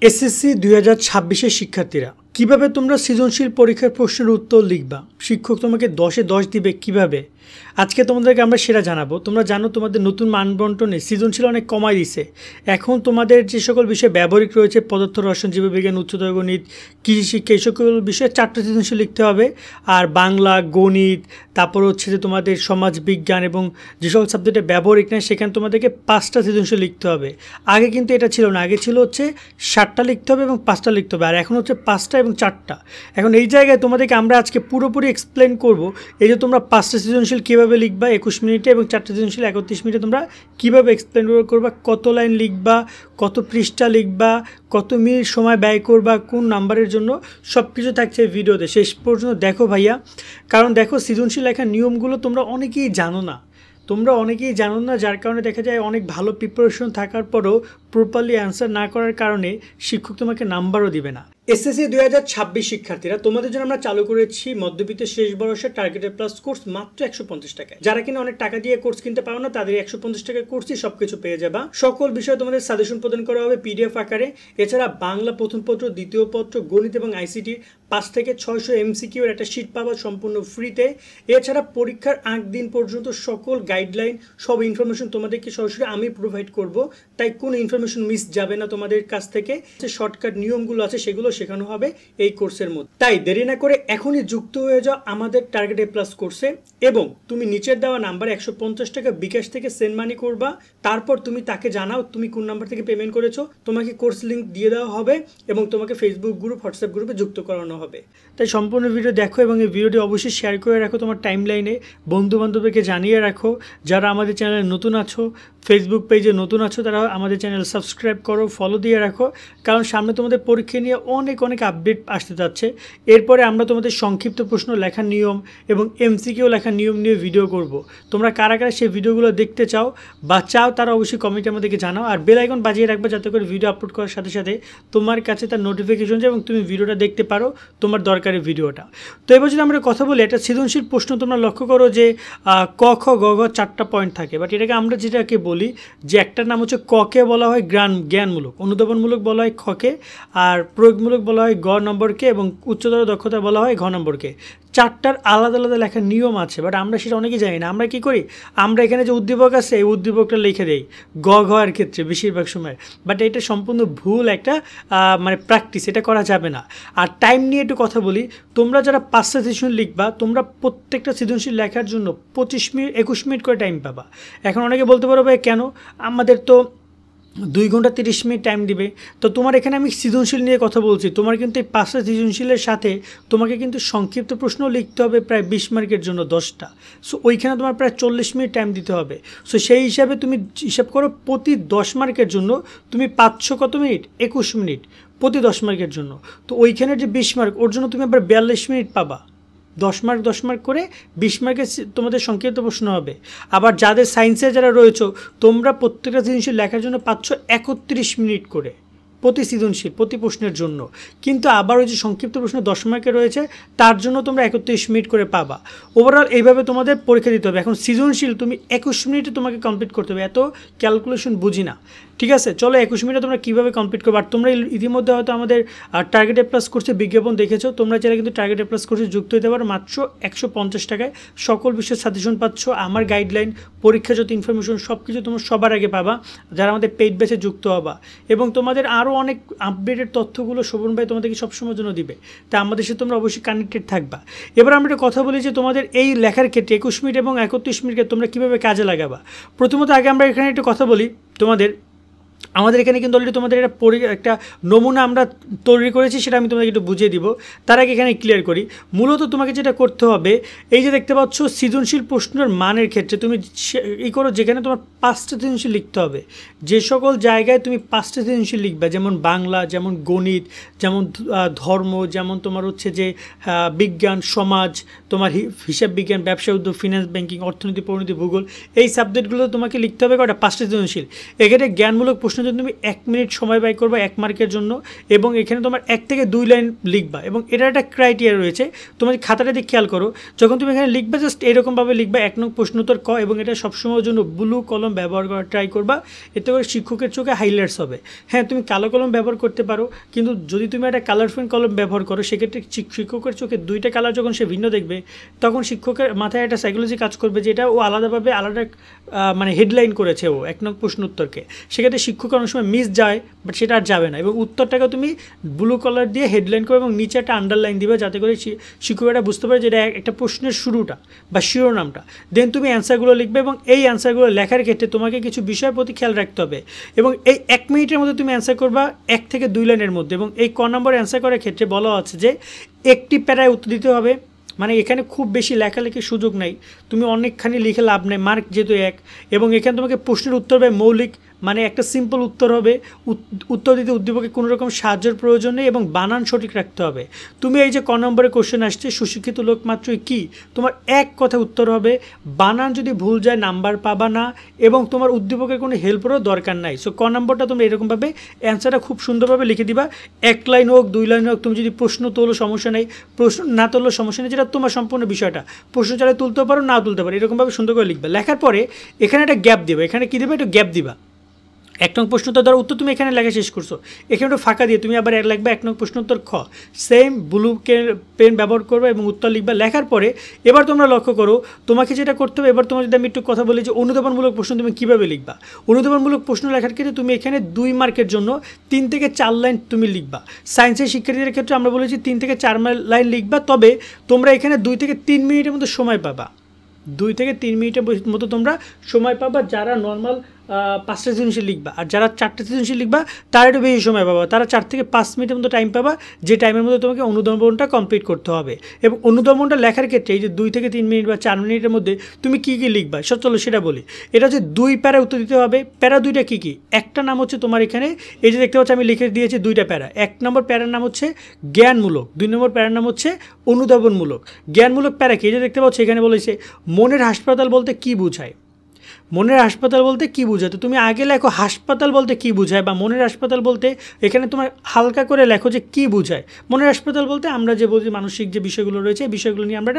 SSC 2026 শিক্ষার্থীরা কিভাবে তোমরা সৃজনশীল পরীক্ষার প্রশ্নের উত্তর লিখবা, শিক্ষক তোমাকে 10-এ 10 দিবে কিভাবে, আজকে তোমাদেরকে আমরা সেটা জানাবো। তোমরা জানো তোমাদের নতুন মানবন্টনে সৃজনশীল অনেক কমাই দিছে। এখন তোমাদের যে সকল বিষয় ব্যবহারিক রয়েছে, পদার্থ রসায়ন, জীববিজ্ঞান, উচ্চতর গণিত, কৃষি শিক্ষা, এই সকল বিষয়ে 4টা সৃজনশীল লিখতে হবে। আর বাংলা, গণিত, তারপর হচ্ছে যে তোমাদের সমাজ বিজ্ঞান এবং যে সকল সাবজেক্টে ব্যবহারিক নেই সেখানে তোমাদেরকে 5টা সৃজনশীল লিখতে হবে। আগে কিন্তু এটা ছিল না, আগে ছিল হচ্ছে 7টা লিখতে হবে এবং 5টা লিখতে হবে, আর এখন হচ্ছে 5টা এবং 4টা। এখন এই জায়গায় তোমাদেরকে আমরা আজকে পুরোপুরি এক্সপ্লেন করব এই যে তোমরা 5টা সৃজনশীল কীভাবে লিখবা 21 মিনিটে এবং 4টা সৃজনশীল 31 মিনিটে তোমরা কীভাবে এক্সপ্লেন করবা, কত লাইন লিখবা, কত পৃষ্ঠা লিখবা, কত মিনিট সময় ব্যয় করবা, কোন নাম্বারের জন্য, সব কিছু থাকছে এই ভিডিওতে। শেষ পর্যন্ত দেখো ভাইয়া, কারণ দেখো সৃজনশীল লেখার নিয়মগুলো তোমরা অনেকেই জানো না, যার কারণে দেখা যায় অনেক ভালো প্রিপারেশন থাকার পরও প্রপারলি অ্যান্সার না করার কারণে শিক্ষক তোমাকে নাম্বারও দিবে না। এসএসসি 2026 শিক্ষার্থীরা, তোমাদের জন্য আমরা চালু করেছি মধ্যবিত্তের শেষ ভরসা টার্গেটেড প্লাস কোর্স মাত্র 150 টাকায়। যারা কিনা অনেক টাকা দিয়ে কোর্স কিনতে পারো না, তাদের 150 টাকার কোর্সই সবকিছু পেয়ে যাবা। সকল বিষয়ে তোমাদের সাজেশন প্রদান করা হবে পিডিএফ আকারে। এছাড়া বাংলা প্রথম পত্র, দ্বিতীয় পত্র, গণিত এবং আইসিটি 5 থেকে 600 এমসিকিউ এর একটা শীট পাবা সম্পূর্ণ ফ্রিতে। এছাড়া পরীক্ষার 8 দিন পর্যন্ত সকল গাইডলাইন, সব ইনফরমেশন তোমাদেরকে সরাসরি আমি প্রোভাইড করব, তাই কোনো ইনফরমেশন মিস যাবে না তোমাদের কাছ থেকে। যে শর্টকাট নিয়মগুলো আছে সেগুলো শেখানো হবে এই কোর্সের মধ্যে। তাই দেরি না করে এখনই যুক্ত হয়ে যাও আমাদের টার্গেট এ প্লাস কোর্সে, এবং তুমি নিচের দেওয়া নাম্বারে 150 টাকা বিকাশ থেকে সেন্ড মানি করবা। তারপর তুমি তাকে জানাও তুমি কোন নাম্বার থেকে পেমেন্ট করেছো, তোমাকে কোর্স লিংক দিয়ে দেওয়া হবে এবং তোমাকে ফেসবুক গ্রুপ, হোয়াটসঅ্যাপ গ্রুপে যুক্ত করানো হবে। তাই সম্পূর্ণ ভিডিও দেখো এবং এই ভিডিওটি অবশ্যই শেয়ার করে রাখো তোমার টাইম লাইনে, বন্ধু বান্ধবদেরকে জানিয়ে রাখো। যারা আমাদের চ্যানেলে নতুন আছো, ফেসবুক পেজে নতুন আছো, তারা আমাদের চ্যানেল সাবস্ক্রাইব করো, ফলো দিয়ে রাখো, কারণ সামনে তোমাদের পরীক্ষা নিয়ে অনেক আপডেট আসতে যাচ্ছে। এরপরে আমরা তোমাদের সংক্ষিপ্ত প্রশ্ন লেখার নিয়ম এবং এমসিকিউ লেখার নিয়ম নিয়ে ভিডিও করব। তোমরা কারা সেই ভিডিওগুলো দেখতে চাও বা চাও তারা অবশ্যই কমেন্টে আমাদেরকে জানাও, আর বেল আইকন বাজিয়ে রাখবে যাতে করে ভিডিও আপলোড করার সাথে সাথে তোমার কাছে তার নোটিফিকেশন যায় এবং তুমি ভিডিওটা দেখতে পারো, তোমার দরকারি ভিডিওটা। তো এবার যদি আমরা কথা বলি, একটা সৃজনশীল প্রশ্ন তোমরা লক্ষ্য করো যে ক, খ, গ, ঘ 4টা পয়েন্ট থাকে, বাট এটাকে আমরা যেটাকে বলি যে একটার নাম হচ্ছে ককে বলা হয় জ্ঞানমূলক, অনুধাবনমূলক বলা হয় খকে, আর প্রয়োগমূলক বলা হয় গ নম্বরকে, এবং উচ্চতর দক্ষতা বলা হয় ঘ নম্বরকে। 4টার আলাদা আলাদা লেখার নিয়ম আছে, বাট আমরা সেটা অনেকেই জানি না। আমরা কি করি, আমরা এখানে যে উদ্দীপক আছে এই উদ্দীপকটা লিখে দেই গ ঘ এর ক্ষেত্রে বেশিরভাগ সময়, বাট এটা সম্পূর্ণ ভুল একটা মানে প্র্যাকটিস, এটা করা যাবে না। আর টাইম নিয়ে একটু কথা বলি, তোমরা যারা 5টা সৃজনশীল লিখবা, তোমরা প্রত্যেকটা সৃজনশীল লেখার জন্য 21 মিনিট করে টাইম পাবা। এখন অনেকে বলতে পারো ভাই কেন, আমাদের তো 2 ঘন্টা 30 মিনিট টাইম দিবে। তো তোমার এখানে আমি সৃজনশীল নিয়ে কথা বলছি, তোমার কিন্তু এই 5টা সৃজনশীলের সাথে তোমাকে কিন্তু সংক্ষিপ্ত প্রশ্ন লিখতে হবে প্রায় 20 মার্কের জন্য 10টা। সো ওইখানে তোমার প্রায় 40 মিনিট টাইম দিতে হবে। সো সেই হিসাবে তুমি হিসাব করো, প্রতি 10 মার্কের জন্য তুমি 500 কত মিনিট, 21 মিনিট প্রতি 10 মার্কের জন্য। তো ওইখানে যে 20 মার্ক, ওর জন্য তুমি আবার 42 মিনিট পাবা। 10 মার্ক করে 20 মার্কের তোমাদের সংক্ষিপ্ত প্রশ্ন হবে। আবার যাদের সায়েন্সে যারা রয়েছে, তোমরা প্রত্যেকটা সৃজনশীল লেখার জন্য পাচ্ছ 31 মিনিট করে প্রতি সৃজনশীল, প্রতি প্রশ্নের জন্য। কিন্তু আবার ওই যে সংক্ষিপ্ত প্রশ্ন 10 মার্কে রয়েছে, তার জন্য তোমরা 31 মিনিট করে পাবা। ওভারঅল এইভাবে তোমাদের পরীক্ষা দিতে হবে। এখন সৃজনশীল তুমি 21 মিনিটে তোমাকে কমপ্লিট করতে হবে, এত ক্যালকুলেশন বুঝি না, ঠিক আছে? চলো 21 মিনিটে তোমরা কীভাবে কমপ্লিট করবে। আর তোমরা ইতিমধ্যে হয়তো আমাদের টার্গেট এ প্লাস কোর্সে বিজ্ঞাপন দেখেছো, তোমরা চাইলে কিন্তু টার্গেট এ প্লাস কোর্সে যুক্ত হতে পারো মাত্র 150 টাকায়। সকল বিষয়ের সাজেশন পাচ্ছ, আমার গাইডলাইন, পরীক্ষা যত ইনফরমেশন সব কিছু তোমরা সবার আগে পাবা যারা আমাদের পেইড ব্যাচে যুক্ত হবা। এবং তোমাদের আরও অনেক আপডেটেড তথ্যগুলো শোভন ভাই তোমাদেরকে সবসময়ের জন্য দিবে, তাই আমাদের সাথে তোমরা অবশ্যই কানেক্টেড থাকবা। এবার আমরা একটা কথা বলি যে তোমাদের এই লেখার ক্ষেত্রে 21 মিনিট এবং 31 মিনিটকে তোমরা কীভাবে কাজে লাগাবা। প্রথমত আগে আমরা এখানে একটু কথা বলি, আমাদের এখানে কিন্তু অলরেডি তোমাদের একটা নমুনা আমরা তৈরি করেছি, সেটা আমি তোমাকে একটু বুঝিয়ে দিব। তার আগে এখানে ক্লিয়ার করি, মূলত তোমাকে যেটা করতে হবে, এই যে দেখতে পাচ্ছ সৃজনশীল প্রশ্নের মানের ক্ষেত্রে তুমি এই করো, যেখানে তোমার 5টা সৃজনশীল লিখতে হবে, যে সকল জায়গায় তুমি 5টা সৃজনশীল লিখবে, যেমন বাংলা, যেমন গণিত, যেমন ধর্ম, যেমন তোমার হচ্ছে যে বিজ্ঞান, সমাজ, তোমার হিসাব বিজ্ঞান, ব্যবসা উদ্যোগ, ফিনান্স, ব্যাংকিং, অর্থনীতি, পরিণতি, ভূগোল, এই সাবজেক্টগুলো তোমাকে লিখতে হবে কটা, 5টা সৃজনশীল। এখানে জ্ঞানমূলক প্রশ্ন জন্য তুমি 1 মিনিট সময় ব্যয় করবা 1 মার্কের জন্য, এবং এখানে তোমার 1 থেকে 2 লাইন লিখবা। এবং এটার একটা ক্রাইটেরিয়া রয়েছে, তোমার খাতাটা দিয়ে খেয়াল করো, যখন তুমি এখানে লিখবা জাস্ট এরকমভাবে লিখবা 1 নং প্রশ্নোত্তর ক, এবং এটা সবসময়ের জন্য ব্লু কলম ব্যবহার করার ট্রাই করবা, এতে করে শিক্ষকের চোখে হাইলাইটস হবে। হ্যাঁ, তুমি কালো কলম ব্যবহার করতে পারো, কিন্তু যদি তুমি একটা কালারফুল কলম ব্যবহার করো সেক্ষেত্রে শিক্ষকের চোখে দুইটা কালার যখন সে ভিন্ন দেখবে, তখন শিক্ষকের মাথায় একটা সাইকোলজি কাজ করবে যে এটা ও আলাদাভাবে আলাদা মানে হেডলাইন করেছে ও 1 নং প্রশ্নোত্তরকে। সেক্ষেত্রে শিক্ষক অনেক সময় মিস যায়, বাট সেটা আর যাবে না। এবং উত্তরটাকে তুমি ব্লু কালার দিয়ে হেডলাইন করবে এবং নিচে একটা আন্ডারলাইন দিবে, যাতে করে শিক্ষকেরা বুঝতে পারে যে এটা একটা প্রশ্নের শুরুটা বা শিরোনামটা। দেন তুমি অ্যান্সারগুলো লিখবে, এবং এই অ্যান্সারগুলো লেখার ক্ষেত্রে তোমাকে কিছু বিষয়ের প্রতি খেয়াল রাখতে হবে। এবং এই 1 মিনিটের মধ্যে তুমি অ্যান্সার করবা 1 থেকে 2 লাইনের মধ্যে। এবং এই ক নম্বর অ্যান্সার করার ক্ষেত্রে বলা আছে যে একটি প্যারায় উত্তর দিতে হবে, মানে এখানে খুব বেশি লেখালেখির সুযোগ নাই, তুমি অনেকখানি লিখে লাভ নেই, মার্ক যেহেতু 1। এবং এখানে তোমাকে প্রশ্নের উত্তর হবে মৌলিক, মানে একটা সিম্পল উত্তর হবে, উত্তর দিতে উদ্দীপকে কোনো রকম সাহায্যের প্রয়োজন নেই, এবং বানান সঠিক রাখতে হবে। তুমি এই যে ক নম্বরে কোশ্চেন আসছে সুশিক্ষিত লোক মাত্রই কি, তোমার এক কথা উত্তর হবে, বানান যদি ভুল যায় নাম্বার পাবা না, এবং তোমার উদ্দীপকের কোনো হেল্পেরও দরকার নাই। সো ক নম্বরটা তুমি এরকমভাবে অ্যান্সারটা খুব সুন্দরভাবে লিখে দিবা, 1 লাইন হোক 2 লাইন হোক। তুমি যদি প্রশ্ন তোলো সমস্যা নেই, প্রশ্ন না তুললেও সমস্যা নেই, যেটা তোমার সম্পূর্ণ বিষয়টা, প্রশ্ন চালে তুলতে পারো নাও তুলতে পারো, এরকমভাবে সুন্দর করে লিখবে। লেখার পরে এখানে একটা গ্যাপ দিবে, এখানে কী দেবে, একটু গ্যাপ দিবা। 1 নং প্রশ্নোত্তর ধরো উত্তর তুমি এখানে লেখা শেষ করছো, এখানে একটু ফাঁকা দিয়ে তুমি আবার লিখবা 1 নং প্রশ্নোত্তর খ, সেম ব্লু পেন ব্যবহার করবে এবং উত্তর লিখবা। লেখার পরে এবার তোমরা লক্ষ্য করো, তোমাকে যেটা করতে হবে, এবার তোমার যদি আমি একটু কথা বলি যে অনুধাবনমূলক প্রশ্ন তুমি কীভাবে লিখবা। অনুধাবনমূলক প্রশ্ন লেখার ক্ষেত্রে তুমি এখানে 2 মার্কের জন্য 3 থেকে 4 লাইন তুমি লিখবা। সায়েন্সের শিক্ষার্থীদের ক্ষেত্রে আমরা বলেছি 3 থেকে 4 লাইন লিখবা, তবে তোমরা এখানে 2 থেকে 3 মিনিটের মতো সময় পাবা, 2 থেকে 3 মিনিটের মতো তোমরা সময় পাবা যারা নর্মাল 5টা সৃজনশীল লিখবা। আর যারা 4টা সৃজনশীল লিখবা তারা একটু বেশি সময় পাবা, তারা 4 থেকে 5 মিনিটের মতো টাইম পাবা, যে টাইমের মধ্যে তোমাকে অনুধাবনটা কমপ্লিট করতে হবে। এবং অনুধাবনটা লেখার ক্ষেত্রে এই যে 2 থেকে 3 মিনিট বা 4 মিনিটের মধ্যে তুমি কী কী লিখবা চলো সেটা বলি। এটা হচ্ছে 2 প্যারা উত্তর দিতে হবে। প্যারা 2টা কী কী, একটা নাম হচ্ছে তোমার এখানে এই যে দেখতে পাচ্ছ আমি লিখে দিয়েছি 2টা প্যারা। 1 নম্বর প্যারার নাম হচ্ছে জ্ঞানমূলক, 2 নম্বর প্যারার নাম হচ্ছে অনুধাবনমূলক। জ্ঞানমূলক প্যারা কি, এই যে দেখতে পাচ্ছ এখানে বলেছে মনের হাসপাতাল বলতে কী বোঝায়, মনের হাসপাতাল বলতে কী বোঝায়। তো তুমি আগে লেখো হাসপাতাল বলতে কী বোঝায়, বা মনের হাসপাতাল বলতে এখানে তোমার হালকা করে লেখো যে কী বোঝায়। মনের হাসপাতাল বলতে আমরা যে বলছি মানসিক যে বিষয়গুলো রয়েছে এই বিষয়গুলো নিয়ে আমরা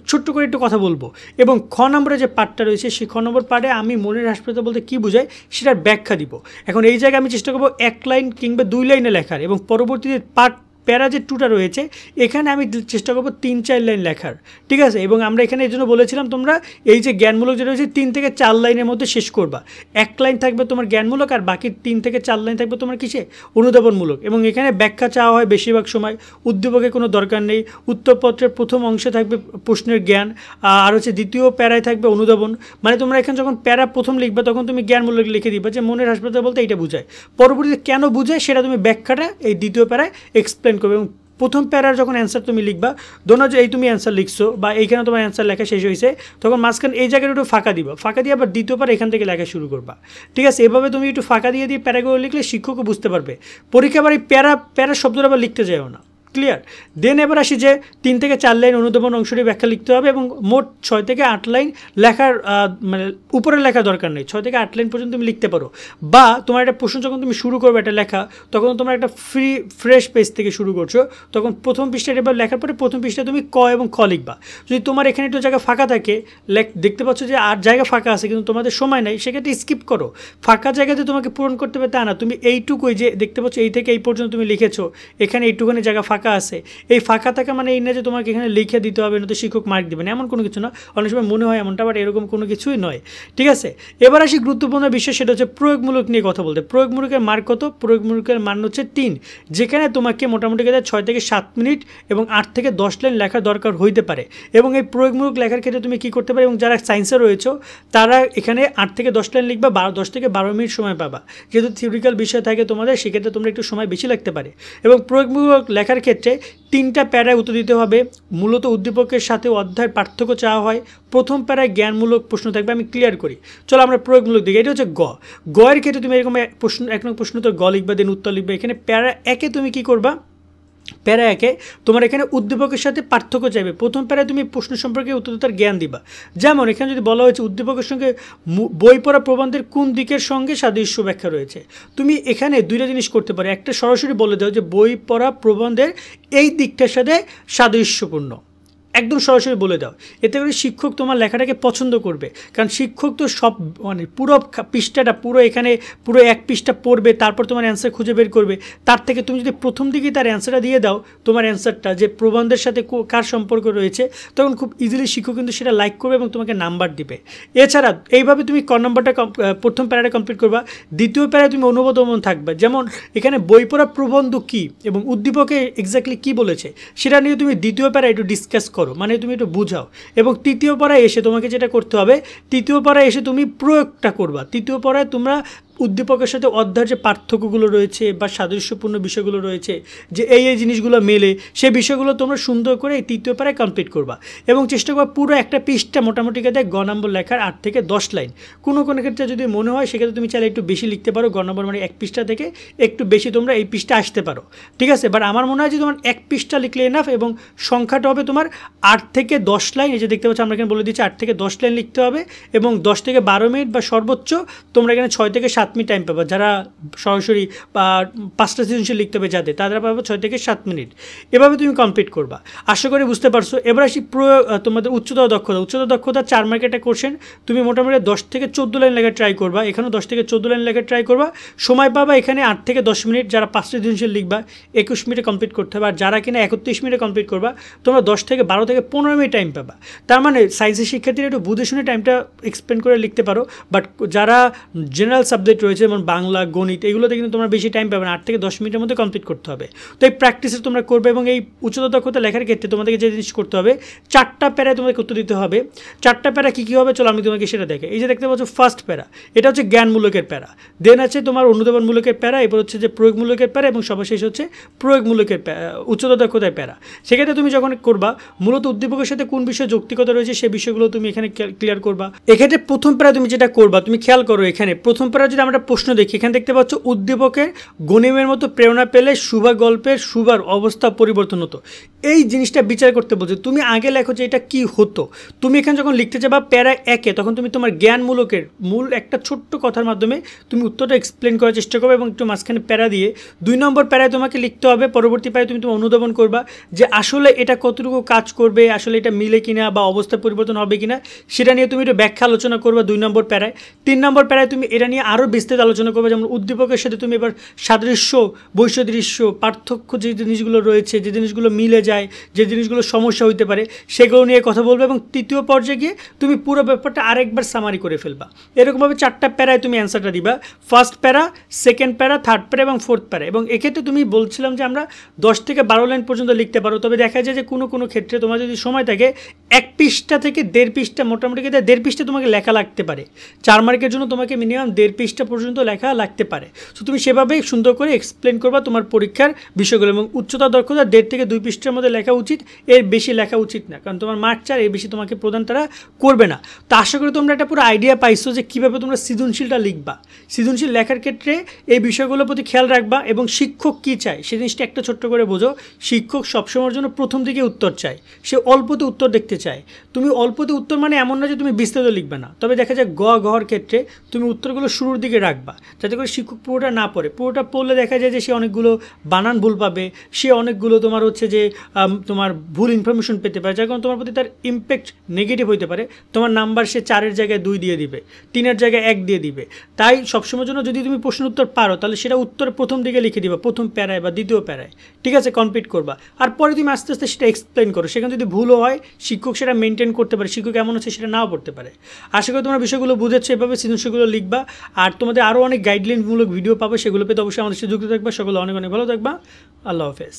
ছোট্ট করে একটু কথা বলবো। এবং খ নম্বরে যে পার্টটা রয়েছে সেই খ নম্বর পার্টে আমি মনের হাসপাতাল বলতে কী বোঝায় সেটার ব্যাখ্যা দিব। এখন এই জায়গায় আমি চেষ্টা করবো 1 লাইন কিংবা 2 লাইনে লেখার, এবং পরবর্তীতে প্যারা যে 2টা রয়েছে এখানে আমি চেষ্টা করবো 3-4 লাইন লেখার, ঠিক আছে। এবং আমরা এখানে এই জন্য বলেছিলাম তোমরা এই যে জ্ঞানমূলক যেটা রয়েছে 3 থেকে 4 লাইনের মধ্যে শেষ করবা। 1 লাইন থাকবে তোমার জ্ঞানমূলক, আর বাকি 3 থেকে 4 লাইন থাকবে তোমার কিসে, অনুধাবনমূলক। এবং এখানে ব্যাখ্যা চাওয়া হয় বেশিরভাগ সময়, উদ্দীপকের কোনো দরকার নেই। উত্তরপত্রের প্রথম অংশে থাকবে প্রশ্নের জ্ঞান, আর হচ্ছে দ্বিতীয় প্যারায় থাকবে অনুধাবন। মানে তোমরা এখানে যখন প্যারা প্রথম লিখবে তখন তুমি জ্ঞানমূলক লিখে দিবা যে মনের হাসপাতাল বলতে এইটা বোঝায়, পরবর্তীতে কেন বোঝায় সেটা তুমি ব্যাখ্যাটা এই দ্বিতীয় প্যারায় এক্সপ্লেন করবে। এবং প্রথম প্যারার যখন অ্যান্সার তুমি লিখবা, ধরো যে এই তুমি অ্যান্সার লিখছো বা এইখানে তোমার অ্যান্সার লেখা শেষ হয়েছে, তখন মাঝখানে এই জায়গাটা একটু ফাঁকা দিবা, ফাঁকা দিয়ে আবার দ্বিতীয় প্যারা এখান থেকে লেখা শুরু করবা, ঠিক আছে। এভাবে তুমি একটু ফাঁকা দিয়ে প্যারাগুলো লিখলে শিক্ষকও বুঝতে পারবে। পরীক্ষা আবার এই প্যারা শব্দটা আবার লিখতে যাও না, ক্লিয়ার। দেন এবার আসি যে 3 থেকে 4 লাইন অনুধাবন অংশটি ব্যাখ্যা লিখতে হবে, এবং মোট 6 থেকে 8 লাইন লেখার মানে উপরে লেখা দরকার নেই, 6 থেকে 8 লাইন পর্যন্ত তুমি লিখতে পারো। বা তোমার একটা প্রশ্ন যখন তুমি শুরু করবে একটা লেখা, তখন তোমার একটা ফ্রেশ পেজ থেকে শুরু করছো, তখন প্রথম পৃষ্ঠায় এবার লেখার পরে প্রথম পৃষ্ঠায় তুমি ক এবং খ লিখবা। যদি তোমার এখানে একটু জায়গা ফাঁকা থাকে, দেখতে পাচ্ছ যে আর জায়গা ফাঁকা আছে কিন্তু তোমাদের সময় নেই, সেক্ষেত্রে স্কিপ করো। ফাঁকা জায়গাতে তোমাকে পূরণ করতে হবে তা না, তুমি এইটুকুই যে দেখতে পাচ্ছ এই থেকে এই পর্যন্ত তুমি লিখেছো, এখানে এইটুখানি জায়গা ফাঁকা আছে, এই ফাঁকা থাকা মানে এই না যে তোমাকে এখানে লিখে দিতে হবে না তো শিক্ষক মার্ক দেবেন, এমন কোনো কিছু না। অনেক সময় মনে হয় এমনটা, বাট এরকম কোনো কিছুই নয়, ঠিক আছে। এবার আসি গুরুত্বপূর্ণ বিষয়, সেটা হচ্ছে প্রয়োগমূলক নিয়ে কথা বলতে। প্রয়োগমূলকের মার্ক কত, প্রয়োগমূলকের মান হচ্ছে 3, যেখানে তোমাকে মোটামুটি 6 থেকে 7 মিনিট এবং 8 থেকে 10 লাইন লেখার দরকার হইতে পারে। এবং এই প্রয়োগমূলক লেখার ক্ষেত্রে তুমি কী করতে পারো, এবং যারা সায়েন্সে রয়েছে তারা এখানে 8 থেকে 10 লাইন লিখবা, 10 থেকে 12 মিনিট সময় পাবা। যেহেতু থিওরিক্যাল বিষয় থাকে তোমাদের, সেক্ষেত্রে তোমরা একটু সময় বেশি লাগতে পারে। এবং প্রয়োগমূলক লেখার ক্ষেত্রে 3টা প্যারায় উত্তর দিতে হবে। মূলত উদ্দীপকের সাথে অধ্যায়ের পার্থক্য চাওয়া হয়। প্রথম প্যারায় জ্ঞানমূলক প্রশ্ন থাকবে, আমি ক্লিয়ার করি। চলো আমরা প্রয়োগমূলক দিকে, এটা হচ্ছে গ এর ক্ষেত্রে তুমি এরকম প্রশ্ন 1 নং প্রশ্ন তো গ লিখবা, দেন উত্তর লিখবে। এখানে প্যারা 1-এ তুমি কী করবা, প্যারা একে তোমার এখানে উদ্দীপকের সাথে পার্থক্য চাইবে। প্রথম প্যারায় তুমি প্রশ্ন সম্পর্কে উত্তরদাতার জ্ঞান দিবা। যেমন এখানে যদি বলা হয়েছে উদ্দীপকের সঙ্গে বই পড়া প্রবন্ধের কোন দিকের সঙ্গে সাদৃশ্য ব্যাখ্যা রয়েছে, তুমি এখানে দুইটা জিনিস করতে পারো। একটা সরাসরি বলে দাও যে বই পড়া প্রবন্ধের এই দিকটার সাথে সাদৃশ্যপূর্ণ, একদম সরাসরি বলে দাও। এতে করে শিক্ষক তোমার লেখাটাকে পছন্দ করবে, কারণ শিক্ষক তো সব মানে পুরো পৃষ্ঠাটা এখানে পুরো এক পৃষ্ঠা পড়বে, তারপর তোমার অ্যান্সার খুঁজে বের করবে। তার থেকে তুমি যদি প্রথম দিকেই তার অ্যান্সারটা দিয়ে দাও, তোমার অ্যান্সারটা যে প্রবন্ধের সাথে কার সম্পর্ক রয়েছে, তখন খুব ইজিলি শিক্ষক কিন্তু সেটা লাইক করবে এবং তোমাকে নাম্বার দিবে। এছাড়া এইভাবে তুমি ক নম্বরটা প্রথম প্যারাটা কমপ্লিট করবা। দ্বিতীয় প্যারায় তুমি অনুবাদমন থাকবে, যেমন এখানে বই পড়া প্রবন্ধ কী এবং উদ্দীপকে এক্স্যাক্টলি কী বলেছে সেটা নিয়ে তুমি দ্বিতীয় প্যারায় একটু ডিসকাস করো, মানে তুমি একটু বুঝাও। এবং তৃতীয় পড়ায় এসে তোমাকে যেটা করতে হবে, তৃতীয় পড়ায় এসে তুমি প্রয়োগটা করবা। তৃতীয় পড়ায় তোমরা উদ্দীপকের সাথে অধ্যায়ের যে পার্থক্যগুলো রয়েছে বা সাদৃশ্যপূর্ণ বিষয়গুলো রয়েছে, যে এই জিনিসগুলো মেলে, সেই বিষয়গুলো তোমরা সুন্দর করে এই তৃতীয় প্যারায় কমপ্লিট করবা। এবং চেষ্টা করবা পুরো একটা পৃষ্ঠা মোটামুটি দেয় গ নম্বর লেখার 8 থেকে 10 লাইন। কোনো ক্ষেত্রে যদি মনে হয় সেক্ষেত্রে তুমি চাইলে একটু বেশি লিখতে পারো। গ নম্বর মানে এক পৃষ্ঠা থেকে একটু বেশি তোমরা এই পৃষ্ঠা আসতে পারো, ঠিক আছে। বাট আমার মনে হয় যে তোমার এক পৃষ্ঠা লিখলে এনাফ, এবং সংখ্যাটা হবে তোমার 8 থেকে 10 লাইন। এই যে দেখতে পাচ্ছ আমরা এখানে বলে দিচ্ছি 8 থেকে 10 লাইন লিখতে হবে, এবং 10 থেকে 12 মিনিট বা সর্বোচ্চ তোমরা এখানে 6 থেকে 7 মিনিট টাইম পাবা। যারা সরাসরি বা 5টা সৃজনশীল লিখতে হবে যাদের, তারা পাবে 6 থেকে 7 মিনিট। এভাবে তুমি কমপ্লিট করবা। আশা করি বুঝতে পারছো। এবার আসি তোমাদের উচ্চতর দক্ষতা 4 মার্কের একটা কোশ্চেন। তুমি মোটামুটি 10 থেকে 14 লাইন লেখা ট্রাই করবা। এখানেও 10 থেকে 14 লাইন লেখা ট্রাই করবা। সময় পাবা এখানে 8 থেকে 10 মিনিট। যারা 5টা সৃজনশীল লিখবা 21 মিনিটে কমপ্লিট করতে হবে, আর যারা কিনা 31 মিনিটে কমপ্লিট করবা তোমরা 10 থেকে 12 থেকে 15 মিনিট টাইম পাবা। তার মানে সায়েন্সের শিক্ষার্থীরা একটু বুঝে শুনে টাইমটা এক্সপ্লেন করে লিখতে পারো। বাট যারা জেনারেল সাবজেক্ট রয়েছে যেমন বাংলা, গণিত, এগুলোতে কিন্তু তোমরা বেশি টাইম পাবে না, 8 থেকে 10 মিনিটের মধ্যে কমপ্লিট করতে হবে। তো এই প্র্যাকটিসে তোমরা করবে। এবং এই উচ্চতর দক্ষতা লেখার ক্ষেত্রে তোমাদেরকে যে জিনিস করতে হবে, 4টা প্যারায় তোমাকে উত্তর দিতে হবে। 4টা প্যারা কী কী হবে চলো আমি তোমাকে সেটা দেখে। এই যে দেখতে পাচ্ছ ফার্স্ট প্যারা, এটা হচ্ছে জ্ঞানমূলকের প্যারা। দেন আছে তোমার অনুধাবনমূলকের প্যারা, এরপর হচ্ছে যে প্রয়োগমূলকের প্যারা, এবং সর্বশেষ হচ্ছে প্রয়োগমূলকের উচ্চতর দক্ষতার প্যারা। সেক্ষেত্রে তুমি যখন করবা, মূলত উদ্দীপকের সাথে কোন বিষয়ে যৌক্তিকতা রয়েছে সেই বিষয়গুলো তুমি এখানে ক্লিয়ার করবা। এক্ষেত্রে প্রথম প্যারা তুমি যেটা করবা, তুমি খেয়াল করো এখানে প্রথম প্যারা যদি আমরা প্রশ্ন দেখি, এখানে দেখতে পাচ্ছ উদ্দীপকের গণিমের মতো প্রেরণা পেলে শুভা গল্পের শুভার অবস্থা পরিবর্তন হতো। এই জিনিসটা বিচার করতে বলছে। তুমি আগে লেখো যে এটা কি হতো। তুমি এখানে যখন লিখতে যাবা প্যারা 1-এ, তখন তুমি তোমার জ্ঞানমূলকের মূল একটা ছোট্ট কথার মাধ্যমে তুমি উত্তরটা এক্সপ্লেন করার চেষ্টা করবে, এবং একটু মাঝখানে প্যারা দিয়ে 2 নম্বর প্যারায় তোমাকে লিখতে হবে। পরবর্তী প্যারায় তুমি তোমার অনুধাবন করবা যে আসলে এটা কতটুকু কাজ করবে, আসলে এটা মিলে কিনা বা অবস্থা পরিবর্তন হবে কিনা, সেটা নিয়ে তুমি একটু ব্যাখ্যা আলোচনা করবা 2 নম্বর প্যারায়। 3 নম্বর প্যারায় তুমি এটা নিয়ে আরও বিস্তারিত আলোচনা করবে, যেমন উদ্দীপকের সাথে তুমি এবার সাদৃশ্য, বৈসাদৃশ্য, পার্থক্য যে জিনিসগুলো রয়েছে, যে জিনিসগুলো মিলে যায়, যে জিনিসগুলো সমস্যা হইতে পারে, সেগুলো নিয়ে কথা বলবে। এবং তৃতীয় পর্যায়ে গিয়ে তুমি পুরো ব্যাপারটা আরেকবার সামারি করে ফেলবা। এরকমভাবে 4টা প্যারায় তুমি অ্যান্সারটা দিবা। ফার্স্ট প্যারা, সেকেন্ড প্যারা, থার্ড প্যারা এবং ফোর্থ প্যারা। এবং এক্ষেত্রে তুমি বলছিলাম যে আমরা 10 থেকে 12 লাইন পর্যন্ত লিখতে পারো। তবে দেখা যায় যে কোনো ক্ষেত্রে তোমার যদি সময় থাকে 1 পৃষ্ঠা থেকে 1.5 পৃষ্ঠা, মোটামুটি 1.5 পৃষ্ঠা তোমাকে লেখা লাগতে পারে। 4 মার্কের জন্য তোমাকে মিনিমাম 1.5 পৃষ্ঠা পর্যন্ত লেখা লাগতে পারে। সো তুমি সেভাবেই সুন্দর করে এক্সপ্লেন করবা তোমার পরীক্ষার বিষয়গুলো। এবং উচ্চতর দক্ষতা 1.5 থেকে 2 পৃষ্ঠার মধ্যে লেখা উচিত, এর বেশি লেখা উচিত না, কারণ তোমার মার্ক 4, এর বেশি তোমাকে প্রদান তারা করবে না। তো আশা করি তোমরা একটা পুরো আইডিয়া পাইছো যে কীভাবে তোমরা সৃজনশীলটা লিখবা। সৃজনশীল লেখার ক্ষেত্রে এই বিষয়গুলোর প্রতি খেয়াল রাখবা, এবং শিক্ষক কী চায় সে জিনিসটা একটা ছোট্ট করে বোঝো। শিক্ষক সবসময়ের জন্য প্রথম দিকে উত্তর চায়, সে অল্পতে উত্তর দেখতে চায়। তুমি অল্পতে উত্তর মানে এমন না যে তুমি বিস্তারিত লিখবে না, তবে দেখা যায় ঘর ক্ষেত্রে তুমি উত্তরগুলো শুরুর দিকে রাখবা, যাতে করে শিক্ষক পুরোটা না পড়ে। পুরোটা পড়লে দেখা যায় যে সে অনেকগুলো বানান ভুল পাবে, সে অনেকগুলো তোমার হচ্ছে যে তোমার ভুল ইনফরমেশন পেতে পারে, যার কারণে তোমার প্রতি তার ইম্প্যাক্ট নেগেটিভ হতে পারে। তোমার নাম্বার সে 4-এর জায়গায় 2 দিয়ে দিবে, 3-এর জায়গায় 1 দিয়ে দিবে। তাই সবসময়ের জন্য যদি তুমি প্রশ্ন উত্তর পারো, তাহলে সেটা উত্তরের প্রথম দিকে লিখে দিবা, প্রথম প্যারায় বা দ্বিতীয় প্যারায়, ঠিক আছে, কমপ্লিট করবা। আর পরে তুমি আস্তে আস্তে সেটা এক্সপ্লেন করো। সেখানে যদি ভুলও হয় শিক্ষক সেটা মেনটেন করতে পারে, শিক্ষক এমন হচ্ছে সেটা নাও পড়তে পারে। আশা করি তোমরা বিষয়গুলো বুঝেছো, এভাবে সৃজনশীলগুলো লিখবা। আর তোমাদের আরও অনেক গাইডলাইনমূলক ভিডিও পাবে, সেগুলো পেতে অবশ্যই আমাদের সাথে যুক্ত থাকবা। সকলে অনেক অনেক ভালো থাকবা। আল্লাহ হাফেজ।